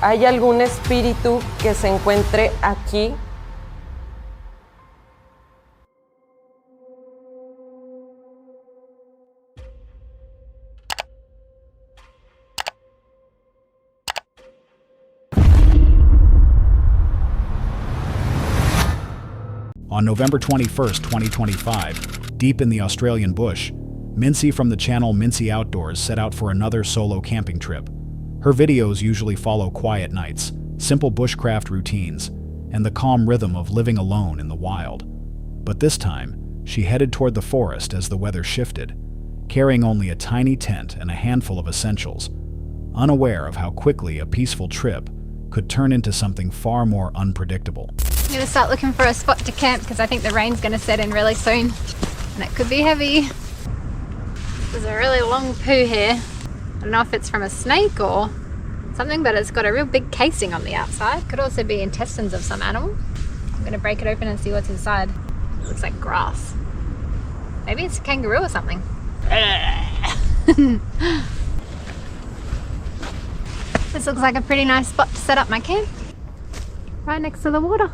¿Hay algún espíritu que se encuentre aquí? On November 21st, 2025, deep in the Australian bush, Mincy from the channel Mincy Outdoors set out for another solo camping trip. Her videos usually follow quiet nights, simple bushcraft routines, and the calm rhythm of living alone in the wild. But this time, she headed toward the forest as the weather shifted, carrying only a tiny tent and a handful of essentials, unaware of how quickly a peaceful trip could turn into something far more unpredictable. I'm gonna start looking for a spot to camp because I think the rain's gonna set in really soon and it could be heavy. There's a really long poo here. I don't know if it's from a snake or something, but it's got a real big casing on the outside. Could also be intestines of some animal. I'm gonna break it open and see what's inside. It looks like grass. Maybe it's a kangaroo or something. This looks like a pretty nice spot to set up my camp. Right next to the water.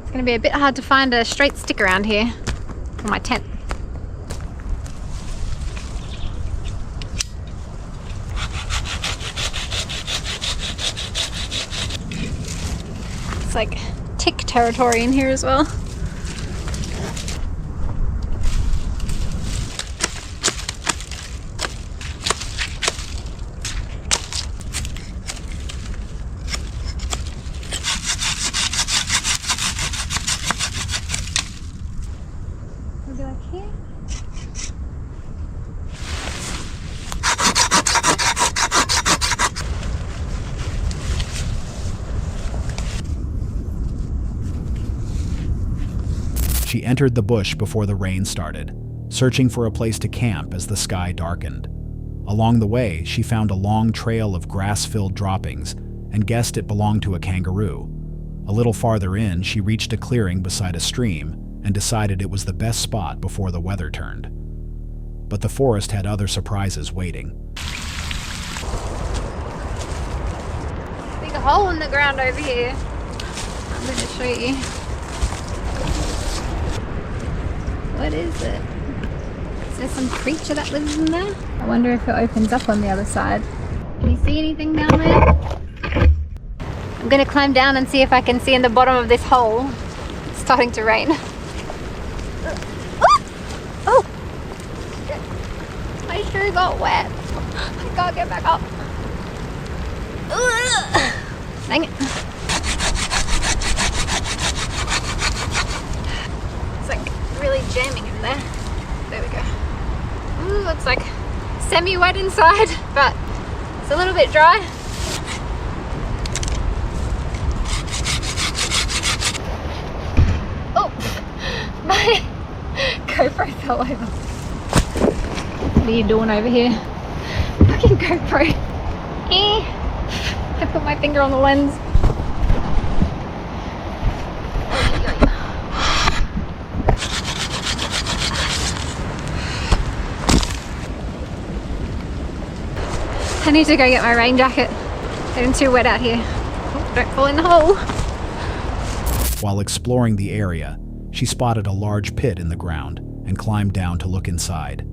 It's going to be a bit hard to find a straight stick around here for my tent. It's like tick territory in here as well. Maybe like here? She entered the bush before the rain started, searching for a place to camp as the sky darkened. Along the way, she found a long trail of grass-filled droppings and guessed it belonged to a kangaroo. A little farther in, she reached a clearing beside a stream and decided it was the best spot before the weather turned. But the forest had other surprises waiting. Big hole in the ground over here. I'm going to show you. What is it? Is there some creature that lives in there? I wonder if it opens up on the other side. Can you see anything down there? I'm going to climb down and see if I can see in the bottom of this hole. It's starting to rain. Oh! I sure got wet. I can't get back up. Dang it. It's like really jamming in there. There we go. Ooh, looks like semi-wet inside, but it's a little bit dry. Oh, my GoPro fell over. What are you doing over here? Fucking GoPro. I put my finger on the lens. I need to go get my rain jacket. It's getting too wet out here. Oh, don't fall in the hole. While exploring the area, she spotted a large pit in the ground and climbed down to look inside.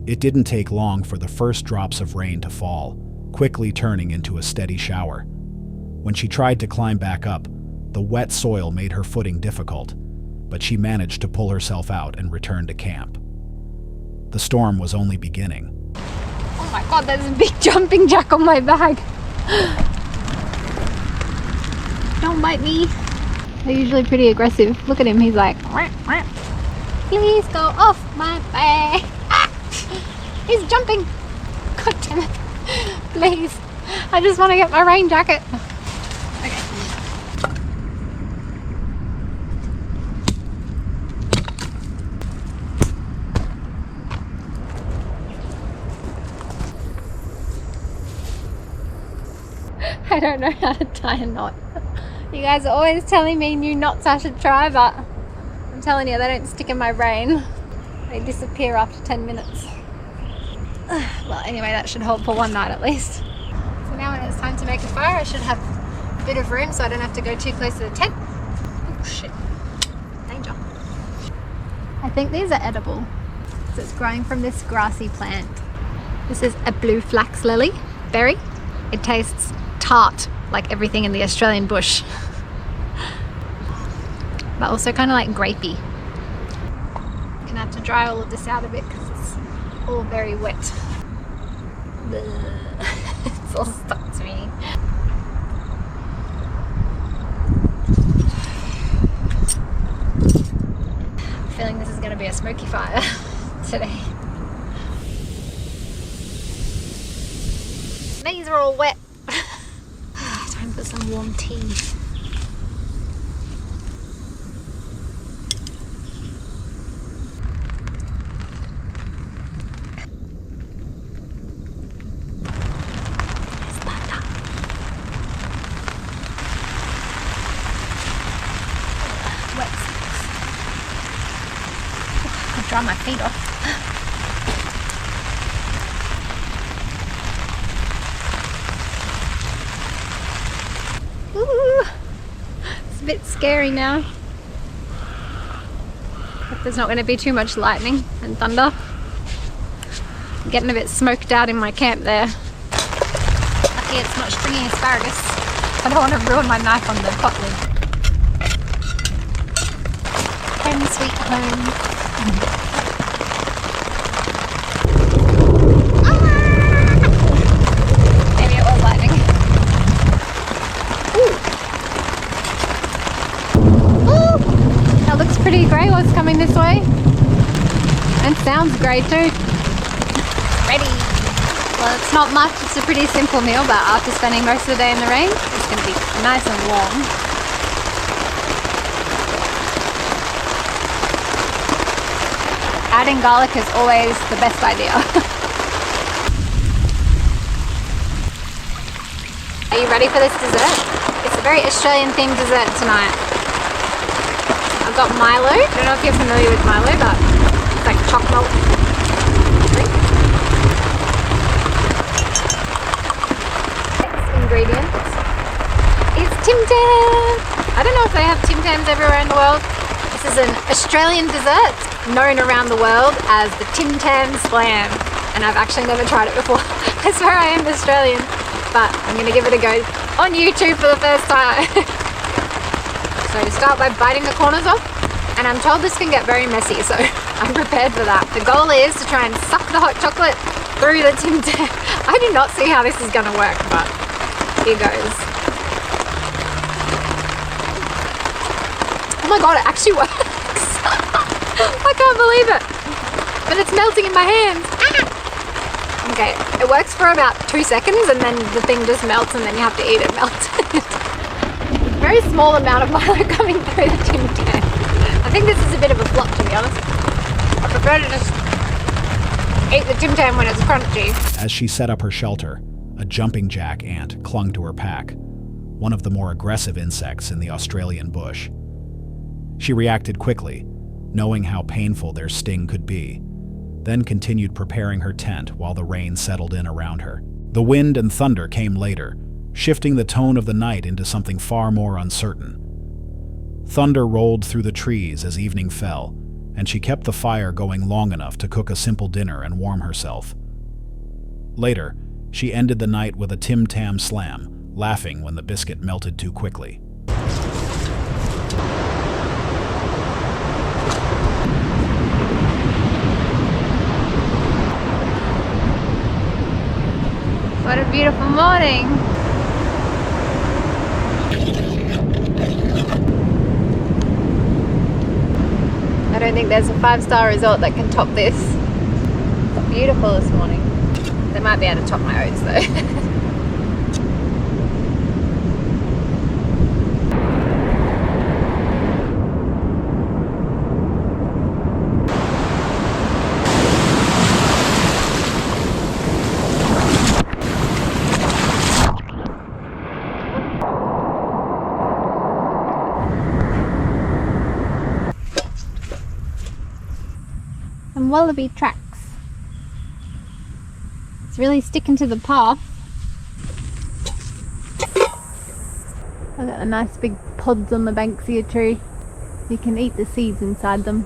It didn't take long for the first drops of rain to fall, quickly turning into a steady shower. When she tried to climb back up, the wet soil made her footing difficult, but she managed to pull herself out and return to camp. The storm was only beginning. Oh my god, there's a big jumping jack on my bag. Don't bite me. They're usually pretty aggressive. Look at him, he's like, wah, wah. Please go off my back. Ah! He's jumping. God damn it. Please. I just want to get my rain jacket. Okay. I don't know how to tie a knot. You guys are always telling me new knots I should try, but I'm telling you, they don't stick in my brain. They disappear after 10 minutes. Well, anyway, that should hold for one night at least. So now when it's time to make a fire, I should have a bit of room so I don't have to go too close to the tent. Oh shit, danger. I think these are edible. So it's growing from this grassy plant. This is a blue flax lily berry. It tastes tart, like everything in the Australian bush. But also kind of like grapey. I'm gonna have to dry all of this out a bit because it's all very wet. It's all stuck to me. I'm feeling this is gonna be a smoky fire today. These are all wet. Time for some warm tea. There's thunder. Wet sticks. I'll dry my feet off. Ooh, it's a bit scary now. Hope there's not going to be too much lightning and thunder. I'm getting a bit smoked out in my camp there. Lucky it's not stringy asparagus. I don't want to ruin my knife on the pot lid. Home sweet home. Maybe it was lightning. That looks pretty grey what's coming this way. And sounds grey too. Ready. Well, it's not much, it's a pretty simple meal, but after spending most of the day in the rain, it's going to be nice and warm. Adding garlic is always the best idea. Are you ready for this dessert? It's a very Australian themed dessert tonight. I've got Milo. I don't know if you're familiar with Milo, but it's like chocolate milk drink. Next ingredient is Tim Tam. I don't know if they have Tim Tams everywhere in the world. This is an Australian dessert known around the world as the Tim Tam Slam. And I've actually never tried it before. I swear I am Australian, but I'm going to give it a go on YouTube for the first time. So you start by biting the corners off, and I'm told this can get very messy, so I'm prepared for that. The goal is to try and suck the hot chocolate through the Tim Tam. I do not see how this is going to work, but here goes. Oh my god, it actually works! I can't believe it! But it's melting in my hands! Ah! Okay, it works for about 2 seconds, and then the thing just melts, and then you have to eat it melted. Very small amount of Milo coming through the Tim Tam. I think this is a bit of a flop, to be honest. I prefer to just eat the Tim Tam when it's crunchy. As she set up her shelter, a jumping jack ant clung to her pack, one of the more aggressive insects in the Australian bush. She reacted quickly, knowing how painful their sting could be, then continued preparing her tent while the rain settled in around her. The wind and thunder came later, shifting the tone of the night into something far more uncertain. Thunder rolled through the trees as evening fell, and she kept the fire going long enough to cook a simple dinner and warm herself. Later, she ended the night with a Tim Tam Slam, laughing when the biscuit melted too quickly. What a beautiful morning! think there's a 5-star resort that can top this. It's beautiful this morning. They might be able to top my oats though. Some wallaby tracks. It's really sticking to the path. I've got the nice big pods on the banksia tree. You can eat the seeds inside them.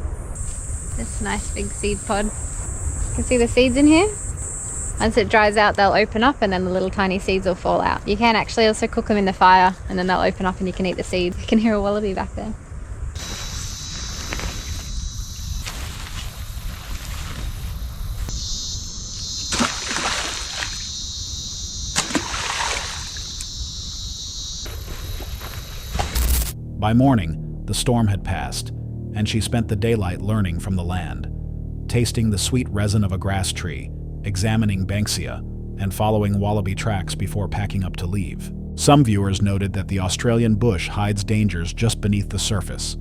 This nice big seed pod. You can see the seeds in here. Once it dries out, they'll open up and then the little tiny seeds will fall out. You can actually also cook them in the fire and then they'll open up and you can eat the seeds. You can hear a wallaby back there. By morning, the storm had passed, and she spent the daylight learning from the land, tasting the sweet resin of a grass tree, examining banksia, and following wallaby tracks before packing up to leave. Some viewers noted that the Australian bush hides dangers just beneath the surface: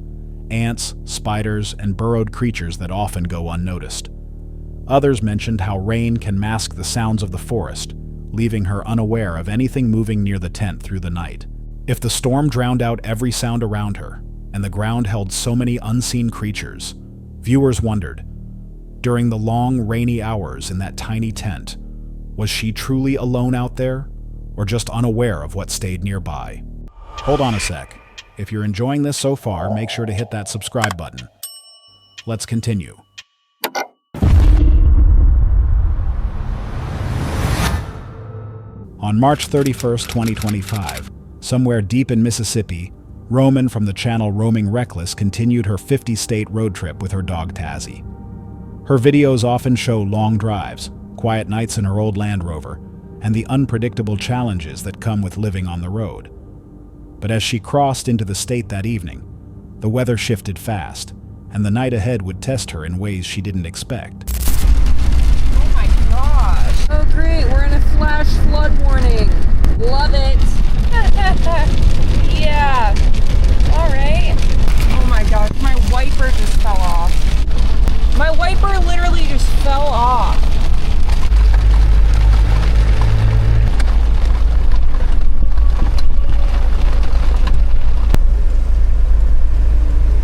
ants, spiders, and burrowed creatures that often go unnoticed. Others mentioned how rain can mask the sounds of the forest, leaving her unaware of anything moving near the tent through the night. If the storm drowned out every sound around her, and the ground held so many unseen creatures, viewers wondered, during the long, rainy hours in that tiny tent, was she truly alone out there, or just unaware of what stayed nearby? Hold on a sec. If you're enjoying this so far, make sure to hit that subscribe button. Let's continue. On March 31st, 2025, somewhere deep in Mississippi, Roman from the channel Roaming Reckless continued her 50-state road trip with her dog Tazzy. Her videos often show long drives, quiet nights in her old Land Rover, and the unpredictable challenges that come with living on the road. But as she crossed into the state that evening, the weather shifted fast, and the night ahead would test her in ways she didn't expect. Oh my gosh. Oh great, we're in a flash flood warning. Love it. Yeah. All right. Oh my gosh, my wiper just fell off. My wiper literally just fell off.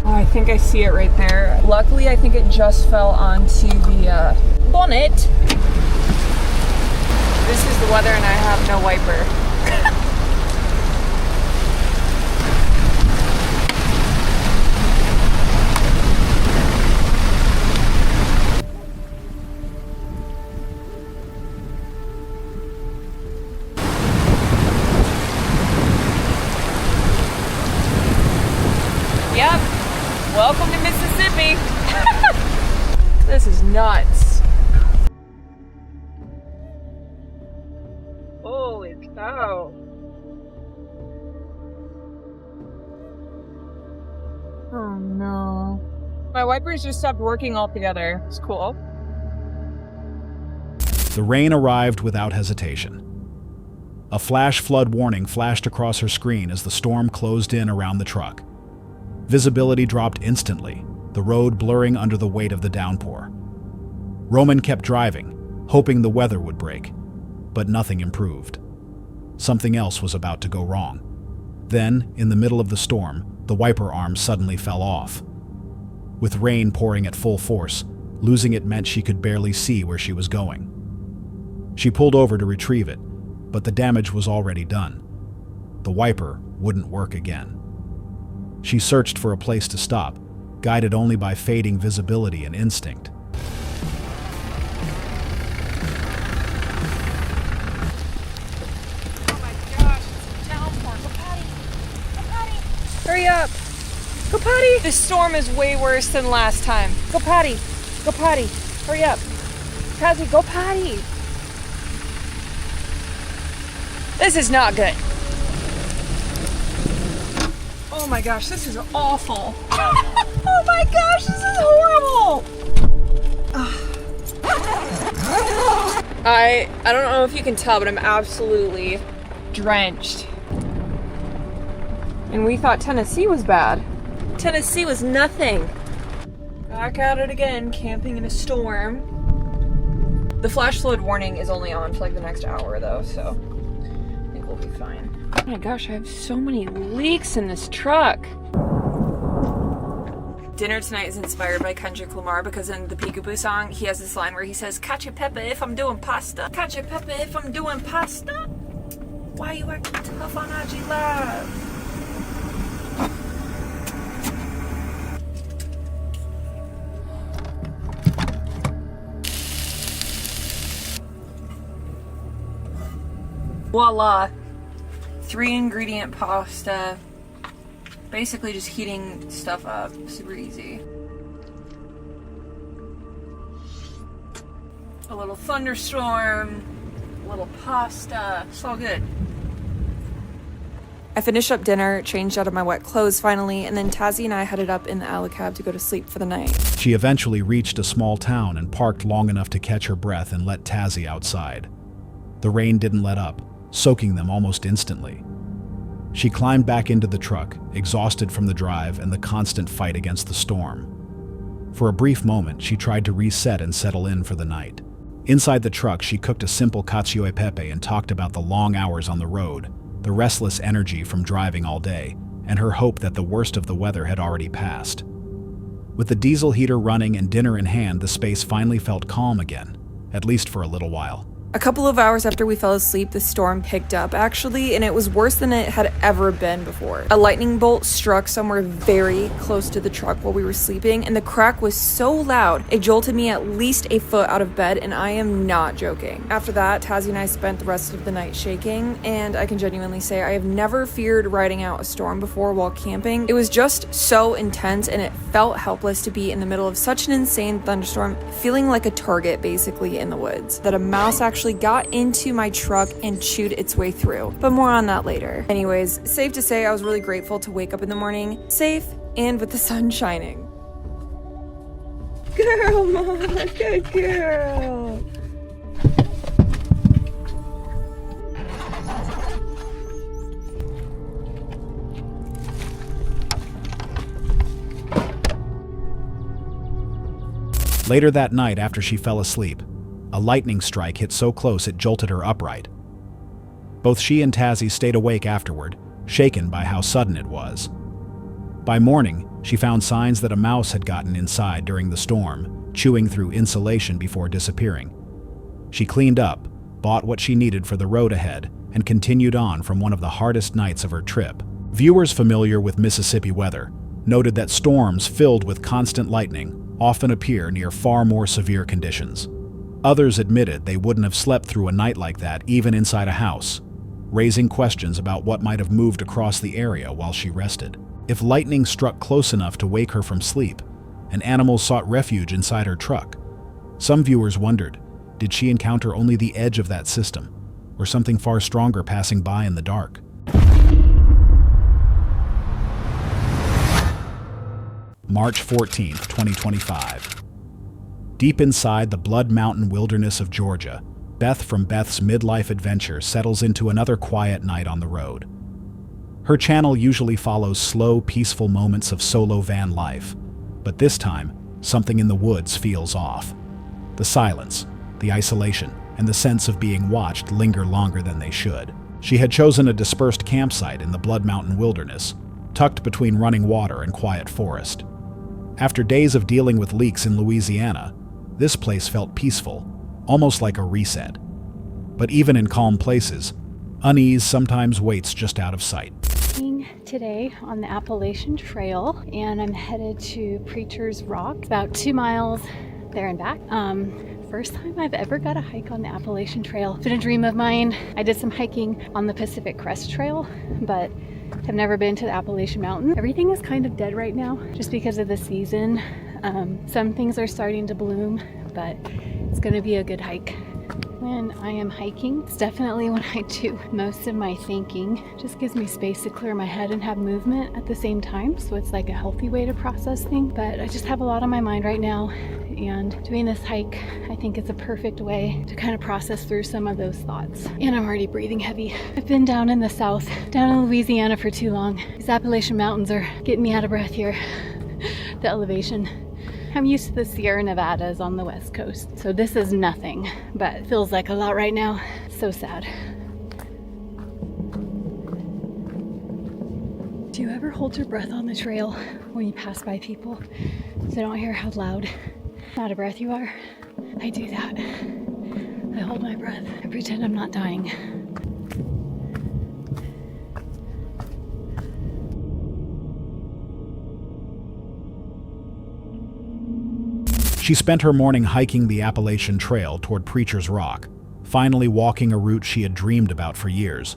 Oh, I think I see it right there. Luckily, I think it just fell onto the bonnet. This is the weather and I have no wiper. Yep. Welcome to Mississippi. This is nuts. Holy cow. Oh no. My wipers just stopped working altogether. It's cool. The rain arrived without hesitation. A flash flood warning flashed across her screen as the storm closed in around the truck. Visibility dropped instantly, the road blurring under the weight of the downpour. Roman kept driving, hoping the weather would break, but nothing improved. Something else was about to go wrong. Then, in the middle of the storm, the wiper arm suddenly fell off. With rain pouring at full force, losing it meant she could barely see where she was going. She pulled over to retrieve it, but the damage was already done. The wiper wouldn't work again. She searched for a place to stop, guided only by fading visibility and instinct. Oh my gosh, it's a downpour. Go potty. Go potty. Hurry up. Go potty. This storm is way worse than last time. Go potty. Go potty. Hurry up. Tazzy, go potty. This is not good. Oh Oh my gosh, this is awful. Oh my gosh, this is horrible. I don't know if you can tell, but I'm absolutely drenched. And we thought Tennessee was bad. Tennessee was nothing. Back at it again, camping in a storm. The flash flood warning is only on for like the next hour though, so I think we'll be fine. Oh my gosh, I have so many leaks in this truck. Dinner tonight is inspired by Kendrick Lamar because in the Peekaboo song, he has this line where he says, "Cacio Pepe if I'm doing pasta. Cacio Pepe if I'm doing pasta. Why you acting tough on IG Live?" Voila. 3-ingredient pasta. Basically just heating stuff up. Super easy. A little thunderstorm. A little pasta. It's all good. I finished up dinner, changed out of my wet clothes finally, and then Tazzy and I headed up in the alley cab to go to sleep for the night. She eventually reached a small town and parked long enough to catch her breath and let Tazzy outside. The rain didn't let up, soaking them almost instantly. She climbed back into the truck, exhausted from the drive and the constant fight against the storm. For a brief moment, she tried to reset and settle in for the night. Inside the truck, she cooked a simple cacio e pepe and talked about the long hours on the road, the restless energy from driving all day, and her hope that the worst of the weather had already passed. With the diesel heater running and dinner in hand, the space finally felt calm again, at least for a little while. A couple of hours after we fell asleep, the storm picked up actually, and it was worse than it had ever been before. A lightning bolt struck somewhere very close to the truck while we were sleeping, and the crack was so loud, it jolted me at least a foot out of bed, and I am not joking. After that, Tazzy and I spent the rest of the night shaking, and I can genuinely say I have never feared riding out a storm before while camping. It was just so intense, and it felt helpless to be in the middle of such an insane thunderstorm, feeling like a target basically in the woods, that a mouse actually got into my truck and chewed its way through. But more on that later. Anyways, safe to say I was really grateful to wake up in the morning, safe and with the sun shining. Girl, Mom, good girl. Later that night, after she fell asleep, a lightning strike hit so close it jolted her upright. Both she and Tazzy stayed awake afterward, shaken by how sudden it was. By morning, she found signs that a mouse had gotten inside during the storm, chewing through insulation before disappearing. She cleaned up, bought what she needed for the road ahead, and continued on from one of the hardest nights of her trip. Viewers familiar with Mississippi weather noted that storms filled with constant lightning often appear near far more severe conditions. Others admitted they wouldn't have slept through a night like that even inside a house, raising questions about what might have moved across the area while she rested. If lightning struck close enough to wake her from sleep, and animals sought refuge inside her truck, some viewers wondered, did she encounter only the edge of that system, or something far stronger passing by in the dark? March 14th, 2025. Deep inside the Blood Mountain wilderness of Georgia, Beth from Beth's midlife adventure settles into another quiet night on the road. Her channel usually follows slow, peaceful moments of solo van life, but this time, something in the woods feels off. The silence, the isolation, and the sense of being watched linger longer than they should. She had chosen a dispersed campsite in the Blood Mountain wilderness, tucked between running water and quiet forest. After days of dealing with leaks in Louisiana, this place felt peaceful, almost like a reset. But even in calm places, unease sometimes waits just out of sight. Today on the Appalachian Trail, and I'm headed to Preacher's Rock, about 2 miles there and back. First time I've ever got a hike on the Appalachian Trail. It's been a dream of mine. I did some hiking on the Pacific Crest Trail, but have never been to the Appalachian Mountain. Everything is kind of dead right now just because of the season. Some things are starting to bloom, but it's gonna be a good hike. when I am hiking. It's definitely when I do most of my thinking. It just gives me space to clear my head and have movement at the same time. So it's like a healthy way to process things. But I just have a lot on my mind right now. And doing this hike, I think it's a perfect way to kind of process through some of those thoughts. And I'm already breathing heavy. I've been down in the south, down in Louisiana for too long. These Appalachian mountains are getting me out of breath here. The elevation. I'm used to the Sierra Nevadas on the west coast, so this is nothing, but it feels like a lot right now. So sad. Do you ever hold your breath on the trail when you pass by people so don't hear how loud, out of breath you are? I do that. I hold my breath. I pretend I'm not dying. She spent her morning hiking the Appalachian Trail toward Preacher's Rock, finally walking a route she had dreamed about for years.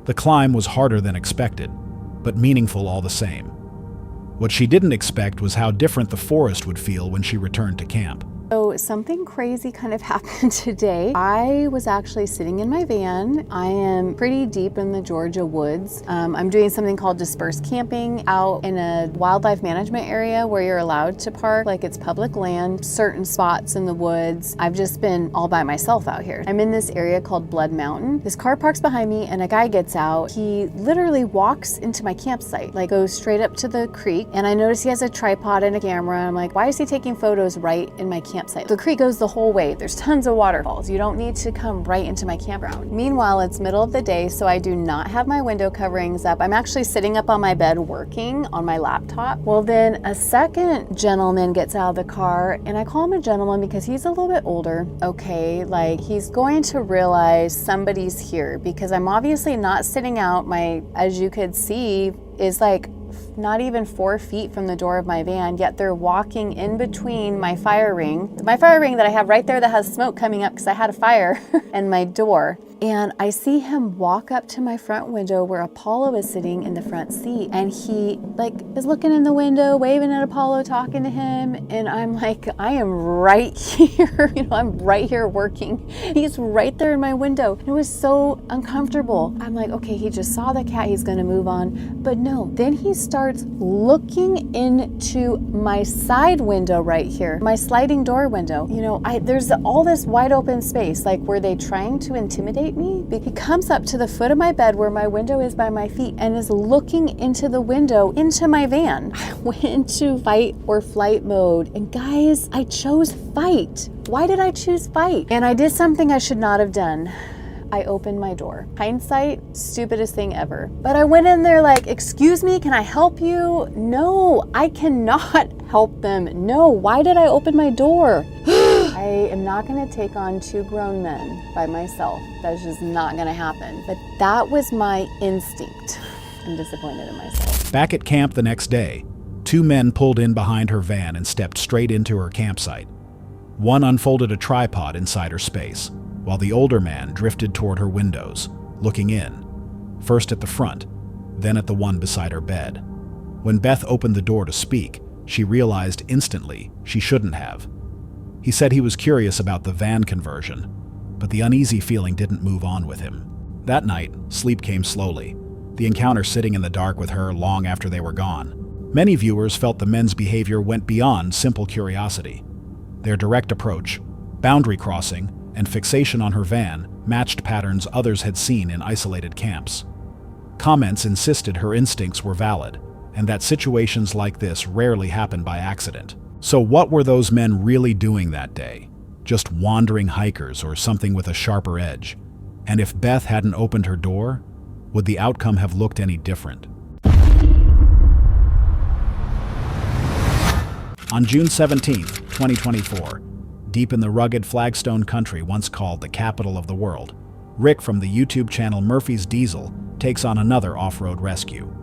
The climb was harder than expected, but meaningful all the same. What she didn't expect was how different the forest would feel when she returned to camp. So something crazy kind of happened today. I was actually sitting in my van. I am pretty deep in the Georgia woods. I'm doing something called dispersed camping out in a wildlife management area where you're allowed to park, like it's public land, certain spots in the woods. I've just been all by myself out here. I'm in this area called Blood Mountain. This car parks behind me and a guy gets out. He literally walks into my campsite, like goes straight up to the creek. And I notice he has a tripod and a camera. I'm like, why is he taking photos right in my campsite? The creek goes the whole way. There's tons of waterfalls. You don't need to come right into my campground. Meanwhile, it's middle of the day, so I do not have my window coverings up. I'm actually sitting up on my bed working on my laptop. Well, then a second gentleman gets out of the car, and I call him a gentleman because he's a little bit older. Okay, like he's going to realize somebody's here because I'm obviously not sitting out. My, as you could see, is like not even 4 feet from the door of my van, yet they're walking in between my fire ring that I have right there that has smoke coming up because I had a fire, and my door. And I see him walk up to my front window where Apollo is sitting in the front seat. And he like is looking in the window, waving at Apollo, talking to him. And I'm like, I am right here. I'm right here working. He's right there in my window. It was so uncomfortable. I'm like, okay, he just saw the cat. He's going to move on. But no, then he starts looking into my side window right here, my sliding door window. There's all this wide open space. Like, were they trying to intimidate me? He comes up to the foot of my bed where my window is by my feet and is looking into the window into my van. I went into fight or flight mode, and guys, I chose fight. Why did I choose fight? And I did something I should not have done. I opened my door. Hindsight, stupidest thing ever. But I went in there like, excuse me, can I help you? No, I cannot help them. No, why did I open my door? I am not gonna take on 2 grown men by myself. That's just not gonna happen. But that was my instinct. I'm disappointed in myself. Back at camp the next day, 2 men pulled in behind her van and stepped straight into her campsite. One unfolded a tripod inside her space, while the older man drifted toward her windows, looking in, first at the front, then at the one beside her bed. When Beth opened the door to speak, she realized instantly she shouldn't have. He said he was curious about the van conversion, but the uneasy feeling didn't move on with him. That night, sleep came slowly, the encounter sitting in the dark with her long after they were gone. Many viewers felt the men's behavior went beyond simple curiosity. Their direct approach, boundary crossing, and fixation on her van matched patterns others had seen in isolated camps. Comments insisted her instincts were valid, and that situations like this rarely happen by accident. So what were those men really doing that day? Just wandering hikers or something with a sharper edge? And if Beth hadn't opened her door, would the outcome have looked any different? On June 17, 2024, deep in the rugged flagstone country once called the capital of the world, Rick from the YouTube channel Murphy's Diesel takes on another off-road rescue.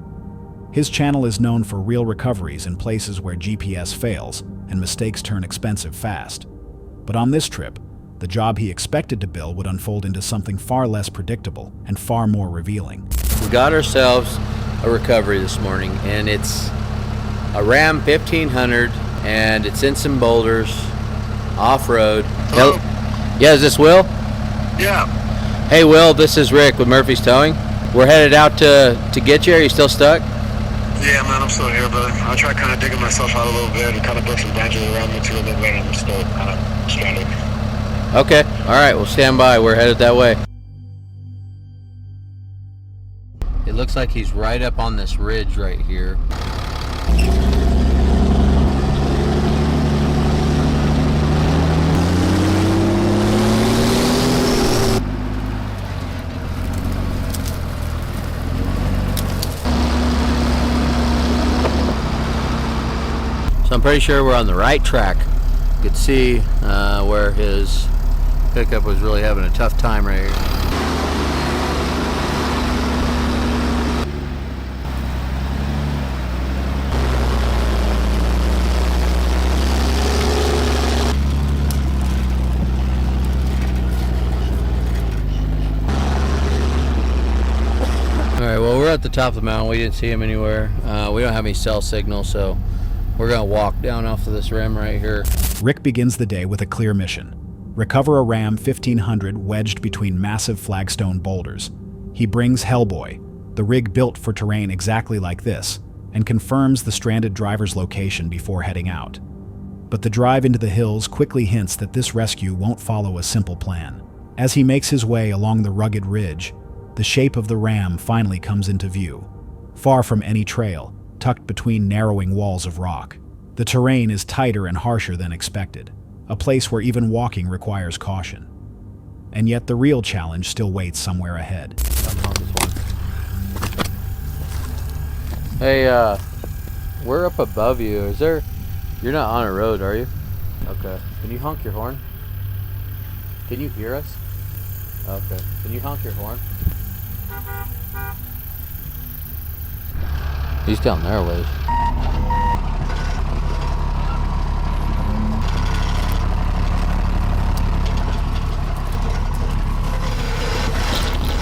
His channel is known for real recoveries in places where GPS fails and mistakes turn expensive fast. But on this trip, the job he expected to bill would unfold into something far less predictable and far more revealing. We got ourselves a recovery this morning, and it's a Ram 1500, and it's in some boulders, off-road. Yeah, is this Will? Yeah. Hey, Will, this is Rick with Murphy's Towing. We're headed out to get you. Are you still stuck? Yeah, man, I'm still here, brother. I tried kind of digging myself out a little bit and kind of put some branches around me too, and then I'm still kind of stranded. Okay. All right. We'll stand by. We're headed that way. It looks like he's right up on this ridge right here. So I'm pretty sure we're on the right track. You could see where his pickup was really having a tough time right here. Alright, well, we're at the top of the mountain. We didn't see him anywhere. We don't have any cell signal, so we're going to walk down off of this rim right here. Rick begins the day with a clear mission. Recover a Ram 1500 wedged between massive flagstone boulders. He brings Hellboy, the rig built for terrain exactly like this, and confirms the stranded driver's location before heading out. But the drive into the hills quickly hints that this rescue won't follow a simple plan. As he makes his way along the rugged ridge, the shape of the Ram finally comes into view. Far from any trail, tucked between narrowing walls of rock. The terrain is tighter and harsher than expected, a place where even walking requires caution. And yet the real challenge still waits somewhere ahead. Hey, we're up above you. You're not on a road, are you? Okay. Can you honk your horn? Can you hear us? Okay. Can you honk your horn? He's down there a ways.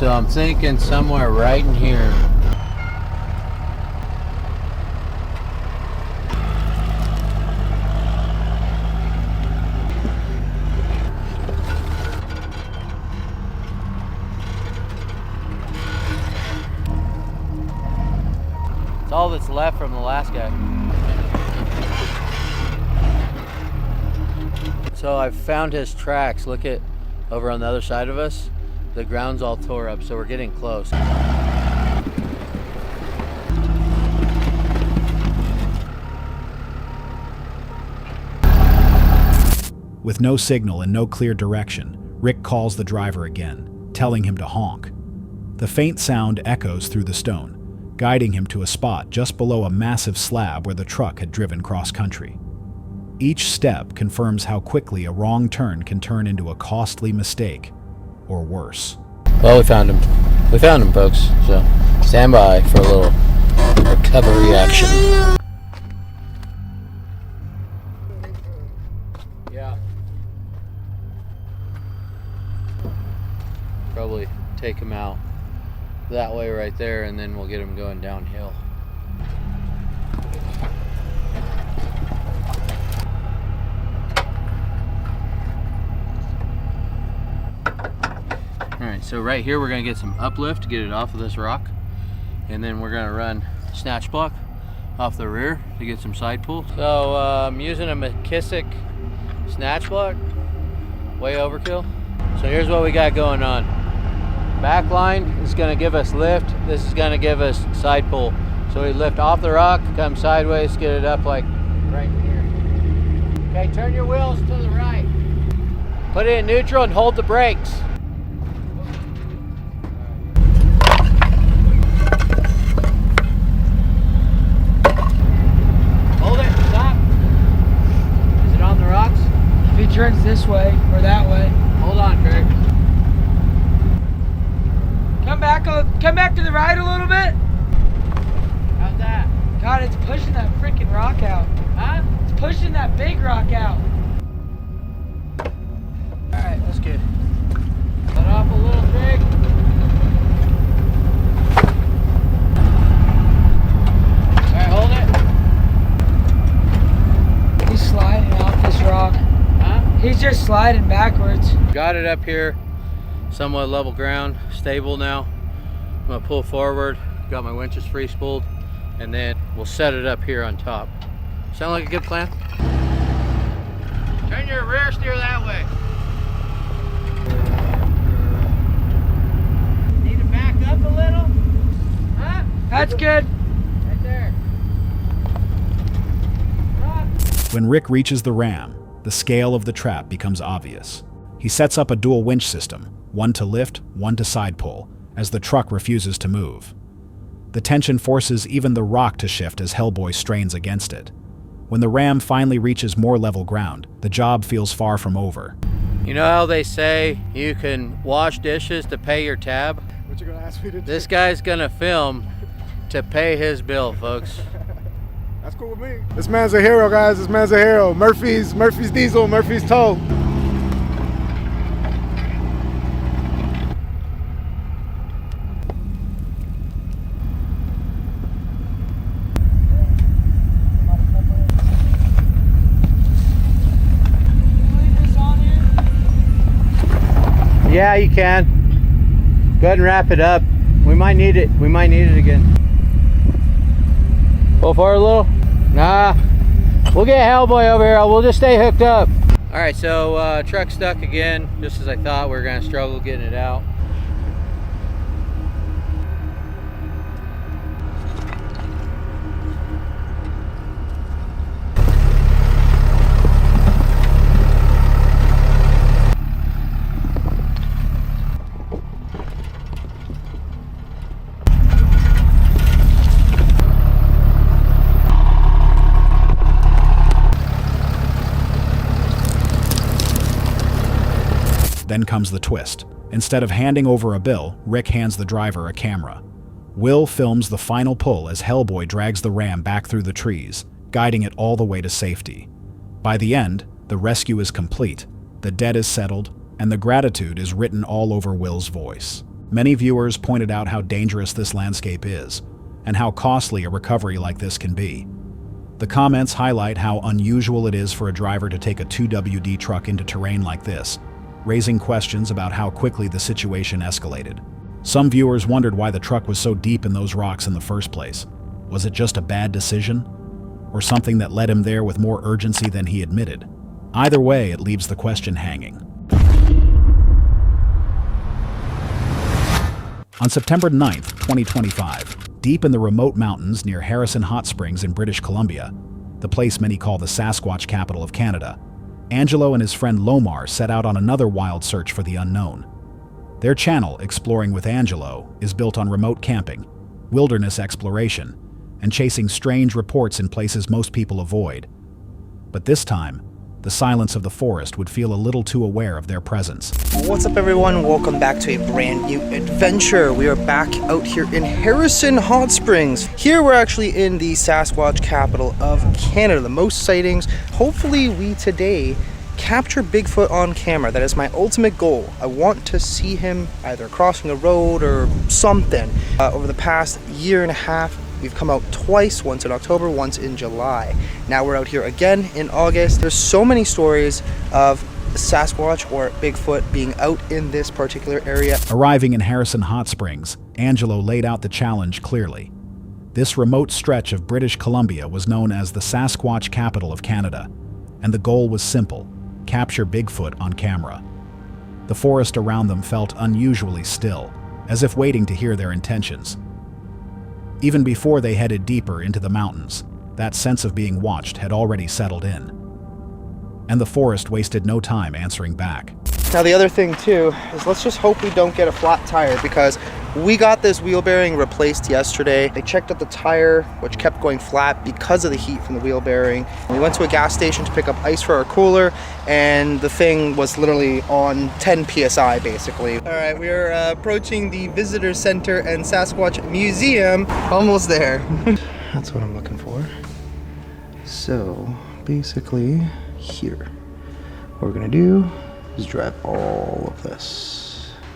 So I'm thinking somewhere right in here. It's all that's left from the last guy. So I've found his tracks. Look at over on the other side of us. The ground's all tore up, so we're getting close. With no signal and no clear direction, Rick calls the driver again, telling him to honk. The faint sound echoes through the stone, guiding him to a spot just below a massive slab where the truck had driven cross-country. Each step confirms how quickly a wrong turn can turn into a costly mistake, or worse. Well, we found him. We found him, folks. So stand by for a little recovery action. Yeah. Probably take him out that way right there, and then we'll get him going downhill. Alright, so right here we're going to get some uplift to get it off of this rock, and then we're going to run snatch block off the rear to get some side pull. So I'm using a McKissick snatch block, way overkill. So here's what we got going on. Back line is going to give us lift, this is going to give us side pull. So we lift off the rock, come sideways, get it up like right here. Okay, turn your wheels to the right. Put it in neutral and hold the brakes. Turns this way or that way. Hold on, Craig. Come back to the right a little bit. How's that? God, it's pushing that freaking rock out. Huh? It's pushing that big rock out. All right, that's good. Let off a little, Craig. All right, hold it. He's sliding off this rock. He's just sliding backwards. Got it up here. somewhat level ground, stable now. I'm gonna pull forward, got my winches free spooled, and then we'll set it up here on top. Sound like a good plan? Turn your rear steer that way. Need to back up a little? Huh? That's good. Right there. When Rick reaches the ram, the scale of the trap becomes obvious. He sets up a dual winch system, one to lift, one to side pull, as the truck refuses to move. The tension forces even the rock to shift as Hellboy strains against it. When the ram finally reaches more level ground, the job feels far from over. You know how they say you can wash dishes to pay your tab? What you gonna ask me to do? This guy's gonna film to pay his bill, folks. That's cool with me. This man's a hero, guys. This man's a hero. Murphy's diesel, Murphy's tow. Yeah, you can. Go ahead and wrap it up. We might need it. We might need it again. Pull forward a little? Nah. We'll get Hellboy over here. We'll just stay hooked up. All right, so truck stuck again. Just as I thought, we were gonna struggle getting it out. Then comes the twist. Instead of handing over a bill, Rick hands the driver a camera. Will films the final pull as Hellboy drags the ram back through the trees, guiding it all the way to safety. By the end, the rescue is complete, the debt is settled, and the gratitude is written all over Will's voice. Many viewers pointed out how dangerous this landscape is, and how costly a recovery like this can be. The comments highlight how unusual it is for a driver to take a 2WD truck into terrain like this, raising questions about how quickly the situation escalated. Some viewers wondered why the truck was so deep in those rocks in the first place. Was it just a bad decision? Or something that led him there with more urgency than he admitted? Either way, it leaves the question hanging. On September 9th, 2025, deep in the remote mountains near Harrison Hot Springs in British Columbia, the place many call the Sasquatch capital of Canada, Angelo and his friend Lomar set out on another wild search for the unknown. Their channel, Exploring with Angelo, is built on remote camping, wilderness exploration, and chasing strange reports in places most people avoid. But this time, the silence of the forest would feel a little too aware of their presence. What's up, everyone? Welcome back to a brand new adventure. We are back out here in Harrison Hot Springs. Here we're actually in the Sasquatch capital of Canada. The most sightings. Hopefully we today capture Bigfoot on camera. That is my ultimate goal. I want to see him either crossing a road or something. Over the past year and a half, we've come out twice, once in October, once in July. Now we're out here again in August. There's so many stories of Sasquatch or Bigfoot being out in this particular area. Arriving in Harrison Hot Springs, Angelo laid out the challenge clearly. This remote stretch of British Columbia was known as the Sasquatch capital of Canada, and the goal was simple: capture Bigfoot on camera. The forest around them felt unusually still, as if waiting to hear their intentions. Even before they headed deeper into the mountains, that sense of being watched had already settled in. And the forest wasted no time answering back. Now the other thing too is let's just hope we don't get a flat tire, because we got this wheel bearing replaced yesterday. They checked out the tire, which kept going flat because of the heat from the wheel bearing. We went to a gas station to pick up ice for our cooler, and the thing was literally on 10 PSI basically. All right, we are approaching the visitor center and Sasquatch Museum. Almost there. That's what I'm looking for. So basically here, what we're gonna do is drive all of this.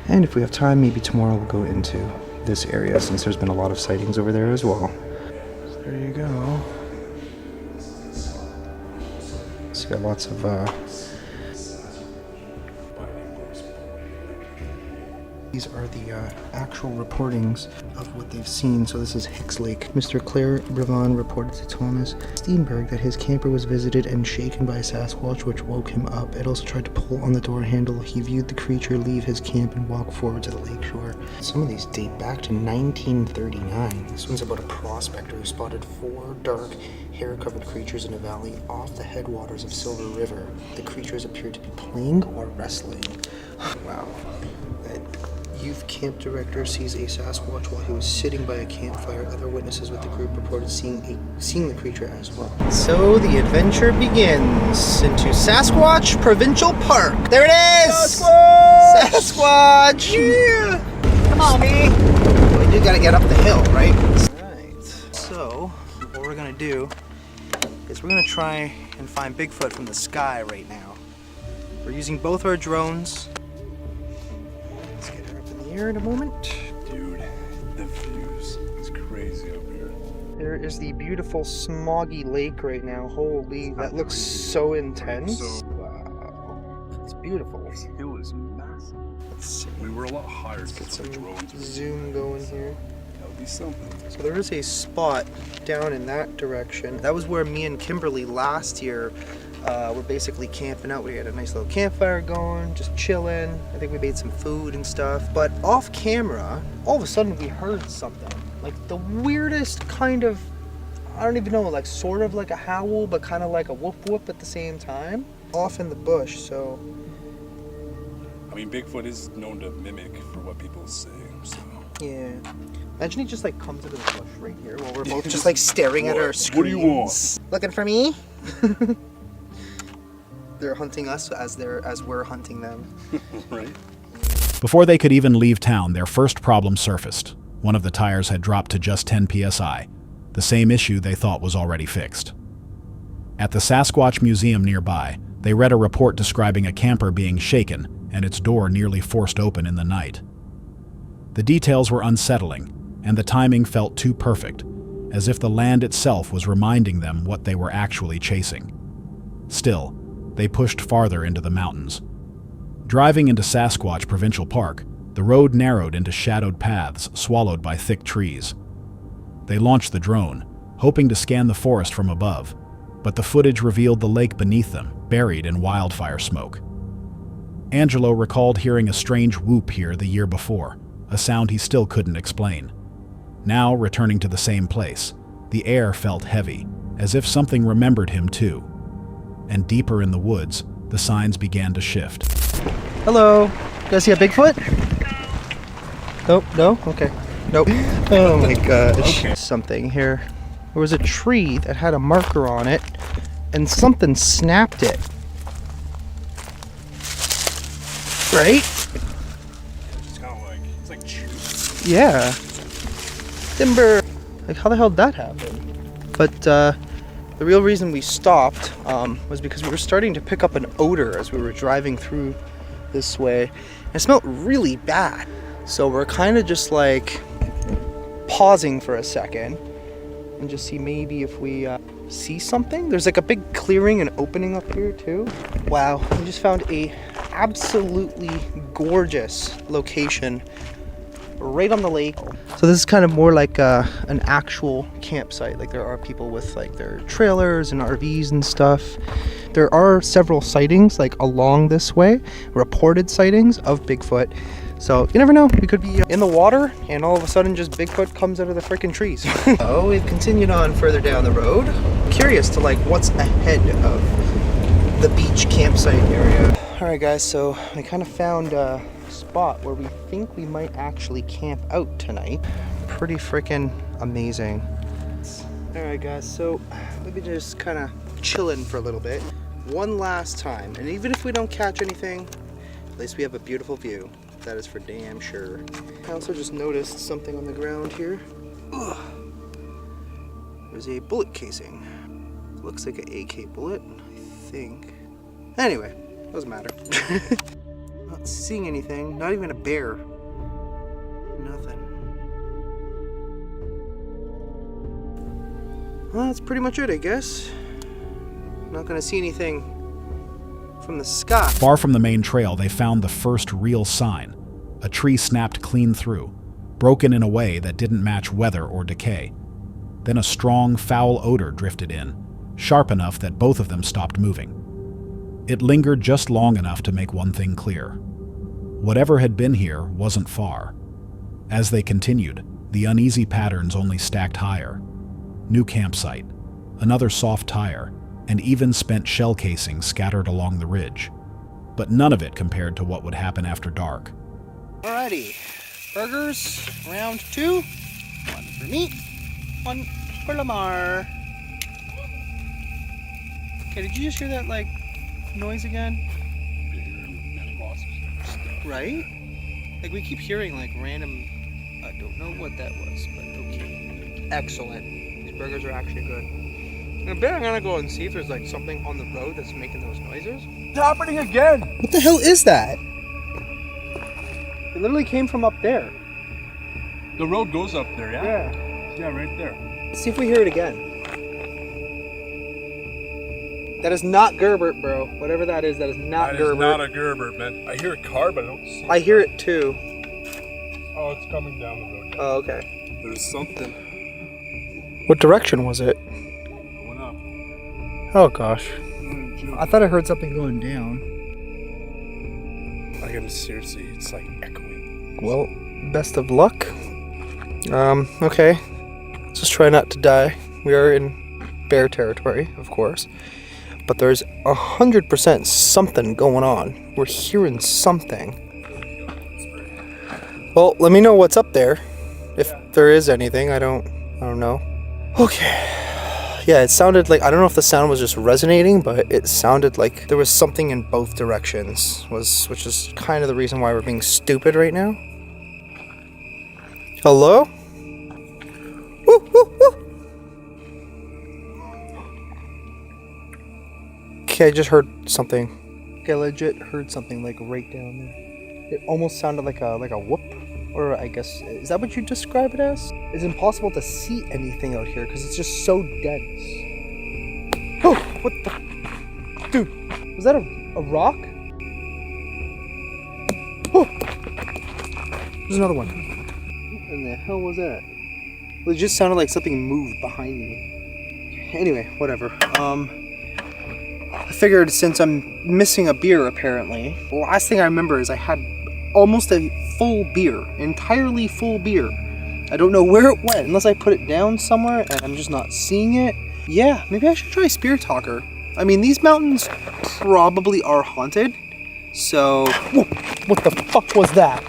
And if we have time, maybe tomorrow we'll go into this area, since there's been a lot of sightings over there as well. So there you go. So you got lots of These are the actual reportings of what they've seen. So this is Hicks Lake. Mr. Claire Brevon reported to Thomas Steenberg that his camper was visited and shaken by a Sasquatch, which woke him up. It also tried to pull on the door handle. He viewed the creature leave his camp and walk forward to the lakeshore. Some of these date back to 1939. This one's about a prospector who spotted 4 dark, hair-covered creatures in a valley off the headwaters of Silver River. The creatures appeared to be playing or wrestling. Wow. Youth camp director sees a Sasquatch while he was sitting by a campfire. Other witnesses with the group reported seeing the creature as well. So the adventure begins into Sasquatch Provincial Park. There it is! Sasquatch! Yeah! Come on, me! We do gotta get up the hill, right? Alright, so what we're gonna do is we're gonna try and find Bigfoot from the sky right now. We're using both our drones. Let's get her up in the air in a moment. Dude, the views is crazy up here. There is the beautiful smoggy lake right now. Holy, that looks so intense. Wow, it's beautiful. This hill is massive. Let's see. We were a lot higher. Let's get some drones. zoom going here. That would be something. So there is a spot down in that direction. That was where me and Kimberly last year were basically camping out. We had a nice little campfire going, just chilling. I think we made some food and stuff. But off camera, all of a sudden we heard something. Like the weirdest kind of, I don't even know, like sort of like a howl, but kind of like a whoop whoop at the same time. Off in the bush, so. I mean, Bigfoot is known to mimic for what people say, so. Yeah. Imagine he just like comes into the bush right here while we're both just like staring at our screens. What do you want? Looking for me? They're hunting us as we're hunting them. Right. Before they could even leave town, their first problem surfaced. One of the tires had dropped to just 10 psi, the same issue they thought was already fixed. At the Sasquatch Museum nearby, they read a report describing a camper being shaken and its door nearly forced open in the night. The details were unsettling, and the timing felt too perfect, as if the land itself was reminding them what they were actually chasing. Still, they pushed farther into the mountains. Driving into Sasquatch Provincial Park, the road narrowed into shadowed paths swallowed by thick trees. They launched the drone, hoping to scan the forest from above, but the footage revealed the lake beneath them, buried in wildfire smoke. Angelo recalled hearing a strange whoop here the year before, a sound he still couldn't explain. Now, returning to the same place, the air felt heavy, as if something remembered him too. And deeper in the woods, the signs began to shift. Hello. You guys see a Bigfoot? Nope. No? Okay. Nope. Oh my gosh. Okay. Something here. There was a tree that had a marker on it, and something snapped it. Right? It's kind of like, it's like juice. Yeah. Timber. Like, how the hell did that happen? But, the real reason we stopped was because we were starting to pick up an odor as we were driving through this way. And it smelled really bad. So we're kind of just like pausing for a second and just see maybe if we see something. There's like a big clearing and opening up here too. Wow, we just found a absolutely gorgeous location right on the lake. So this is kind of more like an actual campsite. Like there are people with like their trailers and RVs and stuff. There are several sightings like along this way, reported sightings of Bigfoot. So you never know, we could be in the water and all of a sudden just Bigfoot comes out of the freaking trees. Oh, we've continued on further down the road. Curious to like what's ahead of the beach campsite area. All right guys, so we kind of found spot where we think we might actually camp out tonight. Pretty freaking amazing. All right guys, so we'll be just kind of chilling for a little bit one last time, and even if we don't catch anything, at least we have a beautiful view. That is for damn sure. I also just noticed something on the ground here. Ugh. There's a bullet casing. Looks like an AK bullet, I think. Anyway, doesn't matter. Not seeing anything, not even a bear. Nothing. Well, that's pretty much it, I guess. Not gonna see anything from the sky. Far from the main trail, they found the first real sign, a tree snapped clean through, broken in a way that didn't match weather or decay. Then a strong, foul odor drifted in, sharp enough that both of them stopped moving. It lingered just long enough to make one thing clear. Whatever had been here wasn't far. As they continued, the uneasy patterns only stacked higher. New campsite, another soft tire, and even spent shell casings scattered along the ridge. But none of it compared to what would happen after dark. Alrighty, burgers, round 2. One for me, one for Lamar. Okay, did you just hear that, like, noise again? Right? Like, we keep hearing, like, random, I don't know what that was, but okay. Excellent. These burgers are actually good. In a bit, I'm gonna go and see if there's, like, something on the road that's making those noises. It's happening again. What the hell is that? It literally came from up there. The road goes up there, yeah? Yeah, right there. Let's see if we hear it again. That is not Gerbert, bro. Whatever that is not Gerbert. That is not a Gerber, man. I hear a car, but I don't see it. I hear it too. Oh, it's coming down the road. Oh, okay. There's something What direction was it? going up. Oh, gosh. I thought I heard something going down. I gotta seriously, it's like echoing. Well, best of luck. Okay. Let's just try not to die. We are in bear territory, of course. But there's 100% something going on. We're hearing something. Well, let me know what's up there. If there is anything, I don't know. Okay. Yeah, it sounded like, I don't know if the sound was just resonating, but it sounded like there was something in both directions, which is kind of the reason why we're being stupid right now. Hello? Woo, woo, woo. Okay, I just heard something. Okay, I legit heard something like right down there. It almost sounded like a whoop, or I guess, is that what you describe it as? It's impossible to see anything out here because it's just so dense. Oh, what the? Dude, was that a rock? Oh, there's another one. What in the hell was that? Well, it just sounded like something moved behind me. Anyway, whatever. I figured since I'm missing a beer apparently, the last thing I remember is I had almost a full beer, entirely full beer. I don't know where it went, unless I put it down somewhere and I'm just not seeing it. Yeah, maybe I should try Spear Talker. I mean, these mountains probably are haunted, so... Whoa, what the fuck was that?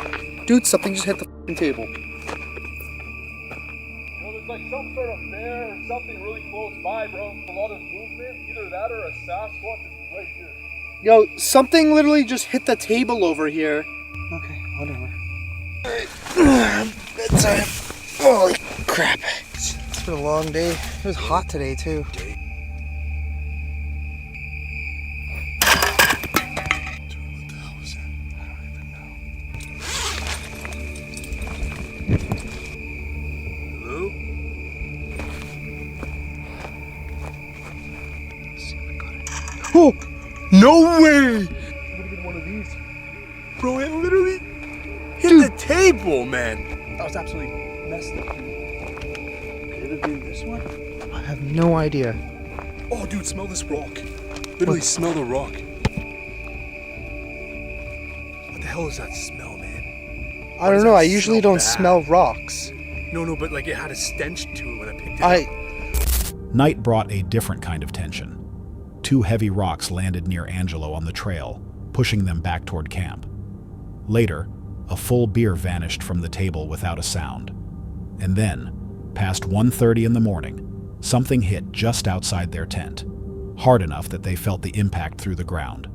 Dude, something just hit the fucking table. Well, there's like some sort of bear or something really close by, bro. A lot of movement, either that or a Sasquatch is right here. Yo, something literally just hit the table over here. Okay, whatever. Alright, bedtime. Holy crap. It's been a long day. It was hot today, too. What the hell was that? I don't even know. Hello? Let's see if we got it. Oh! No way! Would have been one of these. Bro, it literally hit the table, man. That was absolutely messed up, dude. Could it be this one? I have no idea. Oh, dude, smell this rock. Literally smell the rock. What the hell is that smell, man? I don't know. I usually don't smell rocks. No, but like it had a stench to it when I picked it up. Night brought a different kind of tension. 2 heavy rocks landed near Angelo on the trail, pushing them back toward camp. Later, a full beer vanished from the table without a sound. And then, past 1:30 in the morning, something hit just outside their tent, hard enough that they felt the impact through the ground.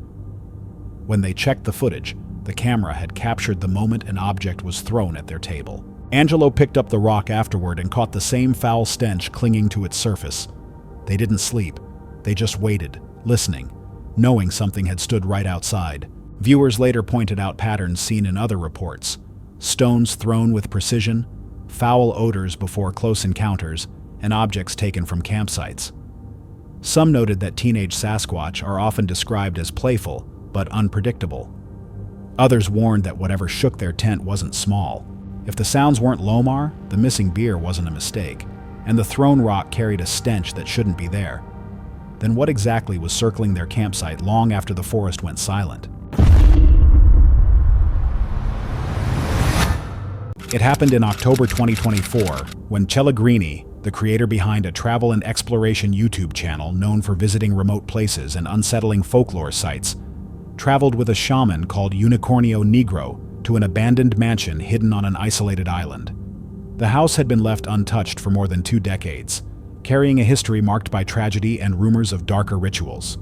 When they checked the footage, the camera had captured the moment an object was thrown at their table. Angelo picked up the rock afterward and caught the same foul stench clinging to its surface. They didn't sleep. They just waited, listening, knowing something had stood right outside. Viewers later pointed out patterns seen in other reports: stones thrown with precision, foul odors before close encounters, and objects taken from campsites. Some noted that teenage Sasquatch are often described as playful but unpredictable. Others warned that whatever shook their tent wasn't small. If the sounds weren't Lomar, the missing beer wasn't a mistake, and the thrown rock carried a stench that shouldn't be there. Then what exactly was circling their campsite long after the forest went silent? It happened in October 2024, when Cellegrini, the creator behind a travel and exploration YouTube channel known for visiting remote places and unsettling folklore sites, traveled with a shaman called Unicornio Negro to an abandoned mansion hidden on an isolated island. The house had been left untouched for more than 2 decades, carrying a history marked by tragedy and rumors of darker rituals.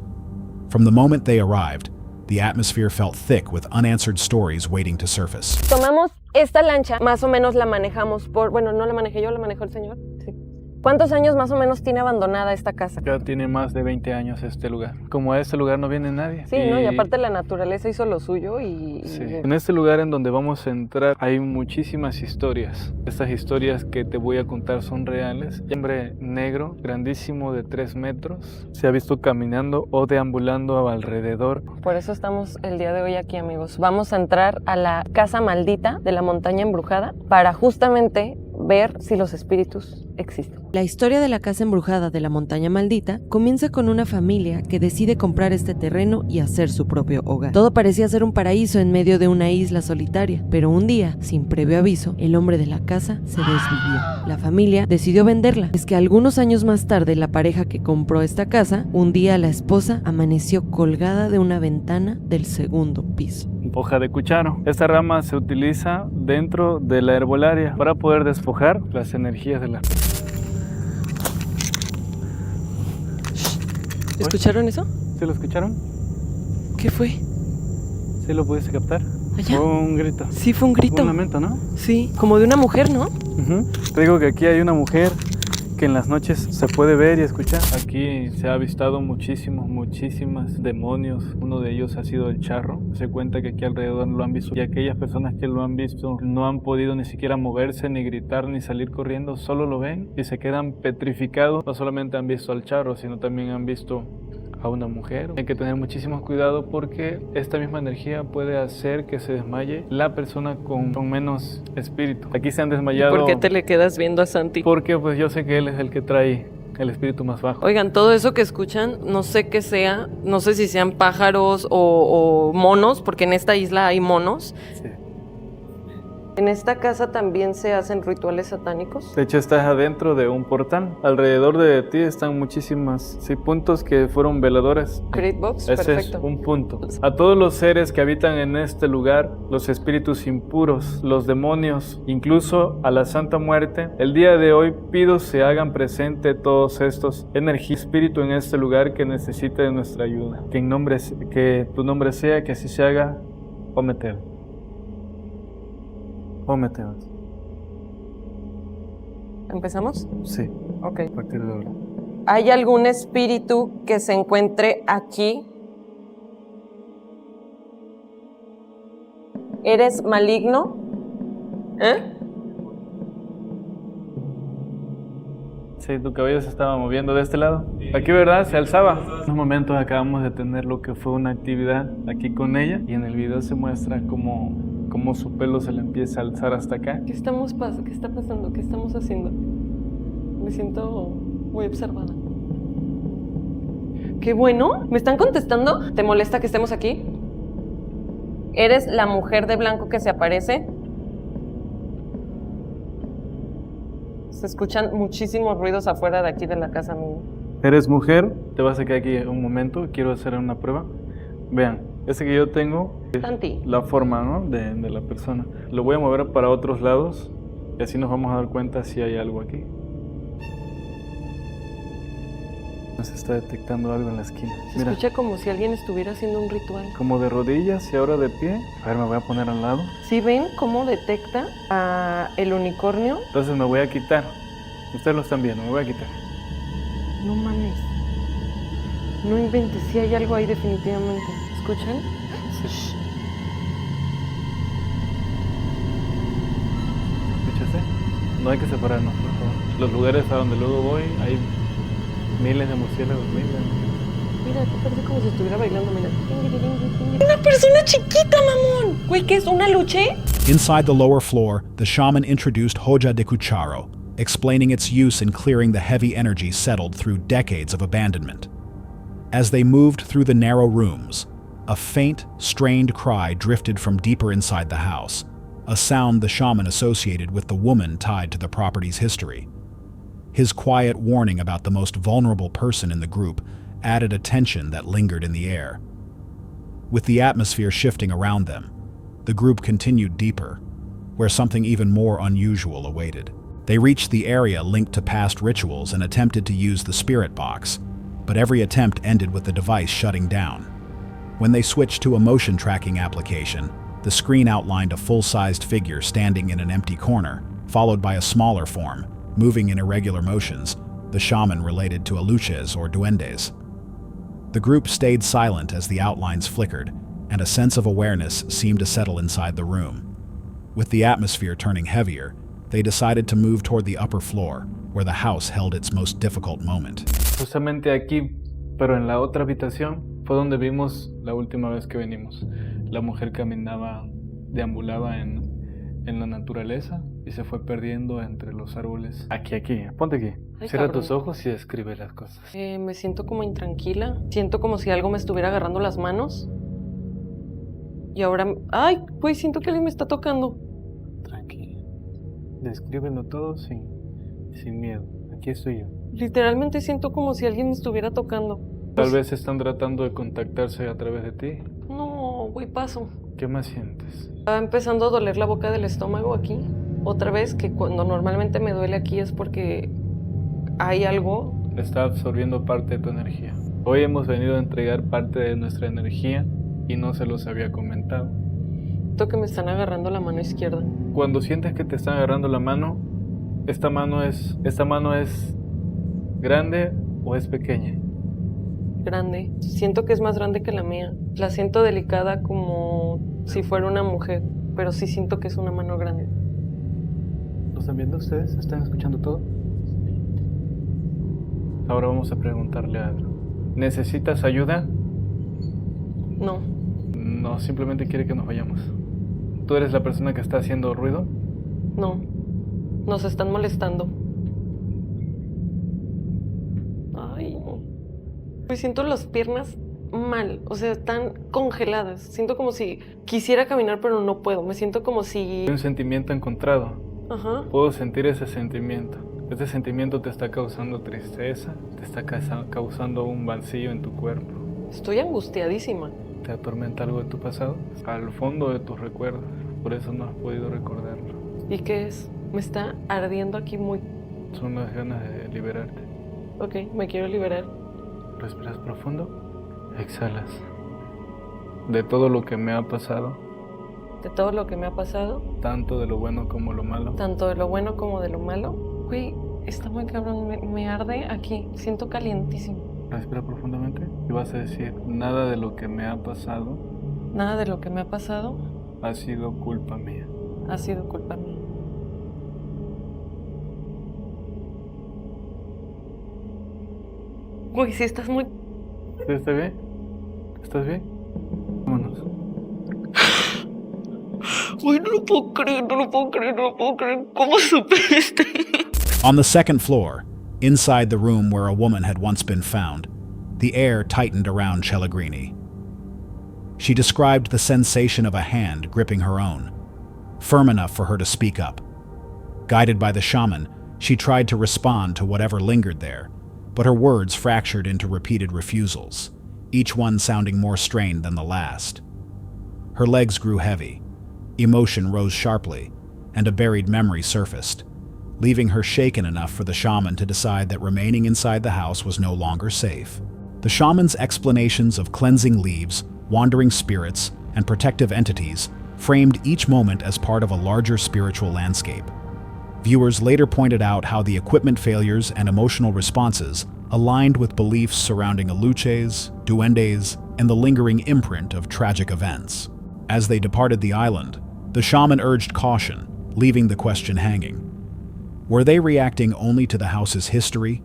From the moment they arrived, the atmosphere felt thick with unanswered stories waiting to surface. Tomamos esta lancha, más o menos la manejamos bueno, no la manejé yo, la manejó el señor. Sí. ¿Cuántos años más o menos tiene abandonada esta casa? Ya tiene más de 20 años este lugar. Como a este lugar no viene nadie. Sí, ¿no? Y aparte la naturaleza hizo lo suyo Sí. En este lugar en donde vamos a entrar hay muchísimas historias. Estas historias que te voy a contar son reales. Un hombre negro, grandísimo de 3 metros, se ha visto caminando o deambulando alrededor. Por eso estamos el día de hoy aquí, amigos. Vamos a entrar a la casa maldita de la montaña embrujada para justamente ver si los espíritus existen. La historia de la casa embrujada de la montaña maldita comienza con una familia que decide comprar este terreno y hacer su propio hogar. Todo parecía ser un paraíso en medio de una isla solitaria, pero un día, sin previo aviso, el hombre de la casa se desvivió. La familia decidió venderla. Es que algunos años más tarde, la pareja que compró esta casa, un día la esposa amaneció colgada de una ventana del 2º piso. Hoja de cucharo. Esta rama se utiliza dentro de la herbolaria para poder despojar las energías de la... ¿Escucharon eso? ¿Sí lo escucharon? ¿Qué fue? ¿Sí lo pudiste captar? ¿Allá? Fue un grito. Sí, fue un grito. Un lamento, ¿no? Sí, como de una mujer, ¿no? Te digo que aquí hay una mujer que en las noches se puede ver y escuchar. Aquí se ha avistado muchísimas demonios. Uno de ellos ha sido el charro. Se cuenta que aquí alrededor lo han visto y aquellas personas que lo han visto no han podido ni siquiera moverse, ni gritar, ni salir corriendo. Solo lo ven y se quedan petrificados. No solamente han visto al charro, sino también han visto a una mujer. Hay que tener muchísimo cuidado porque esta misma energía puede hacer que se desmaye la persona con menos espíritu. Aquí se han desmayado. ¿Por qué te le quedas viendo a Santi? Porque pues yo sé que él es el que trae el espíritu más bajo. Oigan, todo eso que escuchan, no sé qué sea, no sé si sean pájaros o monos, porque en esta isla hay monos. Sí. ¿En esta casa también se hacen rituales satánicos? De hecho, estás adentro de un portal. Alrededor de ti están muchísimas puntos que fueron veladores. Great Box, ese perfecto. Es un punto. A todos los seres que habitan en este lugar, los espíritus impuros, los demonios, incluso a la Santa Muerte, el día de hoy pido se hagan presente todos estos energías, espíritu en este lugar que necesite de nuestra ayuda. Que tu nombre sea, que así se haga, Ometel. Ometeos. ¿Empezamos? Sí. Ok. A partir de ahora. ¿Hay algún espíritu que se encuentre aquí? ¿Eres maligno? Sí, tu cabello se estaba moviendo de este lado. Aquí, ¿verdad? Se alzaba. En unos momentos acabamos de tener lo que fue una actividad aquí con ella y en el video se muestra cómo su pelo se le empieza a alzar hasta acá. ¿Qué está pasando? ¿Qué estamos haciendo? Me siento muy observada. ¡Qué bueno! ¿Me están contestando? ¿Te molesta que estemos aquí? ¿Eres la mujer de blanco que se aparece? Se escuchan muchísimos ruidos afuera de aquí de la casa, amigo. ¿Eres mujer? Te vas a quedar aquí un momento. Quiero hacer una prueba. Vean, este que yo tengo es Santi. la forma, ¿no? de la persona. Lo voy a mover para otros lados y así nos vamos a dar cuenta si hay algo aquí. Se está detectando algo en la esquina. Se escucha como si alguien estuviera haciendo un ritual. Como de rodillas y ahora de pie. A ver, me voy a poner al lado. ¿Sí ven cómo detecta a el unicornio? Entonces me voy a quitar. Ustedes lo están viendo, me voy a quitar. No mames. No inventes, sí hay algo ahí definitivamente. ¿Escuchan? Sí. ¿Escuchaste? No hay que separarnos, por favor. Los lugares a donde luego voy hay miles de murciélagos, miles. Mira, parece como si estuviera bailando, mira. ¡Una persona chiquita, mamón! Güey, ¿qué es? ¿Una luche? Inside the lower floor, the shaman introduced Hoja de Cucharo, explaining its use in clearing the heavy energy settled through decades of abandonment. As they moved through the narrow rooms, a faint, strained cry drifted from deeper inside the house, a sound the shaman associated with the woman tied to the property's history. His quiet warning about the most vulnerable person in the group added a tension that lingered in the air. With the atmosphere shifting around them, the group continued deeper, where something even more unusual awaited. They reached the area linked to past rituals and attempted to use the spirit box, but every attempt ended with the device shutting down. When they switched to a motion tracking application, the screen outlined a full-sized figure standing in an empty corner, followed by a smaller form, moving in irregular motions, the shaman related to aluches or duendes. The group stayed silent as the outlines flickered, and a sense of awareness seemed to settle inside the room. With the atmosphere turning heavier, they decided to move toward the upper floor, where the house held its most difficult moment. Justamente aquí, pero en la otra habitación, fue donde vimos la última vez que venimos. La mujer caminaba, deambulaba en la naturaleza y se fue perdiendo entre los árboles. Aquí, ponte aquí. Ay, Cierra cabrón. tus ojos y describe las cosas. Me siento como intranquila. Siento como si algo me estuviera agarrando las manos. Y ahora... ¡Ay! Pues siento que alguien me está tocando. Tranquila. Descríbelo todo sin miedo. Aquí estoy yo. Literalmente siento como si alguien me estuviera tocando. Tal vez están tratando de contactarse a través de ti. No, güey, paso. ¿Qué más sientes? Está empezando a doler la boca del estómago aquí. Otra vez, que cuando normalmente me duele aquí es porque hay algo. Está absorbiendo parte de tu energía. Hoy hemos venido a entregar parte de nuestra energía y no se los había comentado. Siento que me están agarrando la mano izquierda. Cuando sientes que te están agarrando la mano, ¿esta mano es grande o es pequeña? Grande. Siento que es más grande que la mía. La siento delicada como si fuera una mujer, pero sí siento que es una mano grande. ¿Lo están viendo ustedes? ¿Están escuchando todo? Ahora vamos a preguntarle algo. ¿Necesitas ayuda? No. No, simplemente quiere que nos vayamos. ¿Tú eres la persona que está haciendo ruido? No. Nos están molestando. Ay, no. Pues siento las piernas mal, o sea, están congeladas. Siento como si quisiera caminar, pero no puedo. Me siento como si... Hay un sentimiento encontrado. Ajá. Puedo sentir ese sentimiento. Este sentimiento te está causando tristeza, te está causando un vacío en tu cuerpo. Estoy angustiadísima. ¿Te atormenta algo de tu pasado? Al fondo de tus recuerdos, por eso no has podido recordarlo. ¿Y qué es? Me está ardiendo aquí muy... Son las ganas de liberarte. Ok, me quiero liberar. Respiras profundo, exhalas. De todo lo que me ha pasado. De todo lo que me ha pasado. Tanto de lo bueno como lo malo. Tanto de lo bueno como de lo malo. Güey, está muy cabrón, me arde aquí. Siento calientísimo. Respira profundamente y vas a decir, nada de lo que me ha pasado. Nada de lo que me ha pasado. Ha sido culpa mía. Ha sido culpa mía. Güey, si estás muy... ¿Sí está bien? ¿Estás bien? Vámonos. Güey, no lo puedo creer. ¿Cómo supiste? On the second floor, inside the room where a woman had once been found, the air tightened around Cellegrini. She described the sensation of a hand gripping her own, firm enough for her to speak up. Guided by the shaman, she tried to respond to whatever lingered there, but her words fractured into repeated refusals, each one sounding more strained than the last. Her legs grew heavy, emotion rose sharply, and a buried memory surfaced, leaving her shaken enough for the shaman to decide that remaining inside the house was no longer safe. The shaman's explanations of cleansing leaves, wandering spirits, and protective entities framed each moment as part of a larger spiritual landscape. Viewers later pointed out how the equipment failures and emotional responses aligned with beliefs surrounding aluches, duendes, and the lingering imprint of tragic events. As they departed the island, the shaman urged caution, leaving the question hanging. Were they reacting only to the house's history,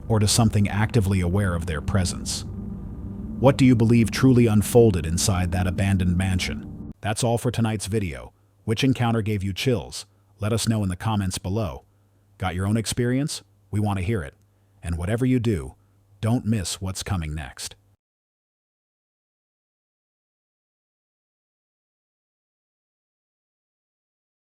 or to something actively aware of their presence? What do you believe truly unfolded inside that abandoned mansion? That's all for tonight's video. Which encounter gave you chills? Let us know in the comments below. Got your own experience? We want to hear it. And whatever you do, don't miss what's coming next.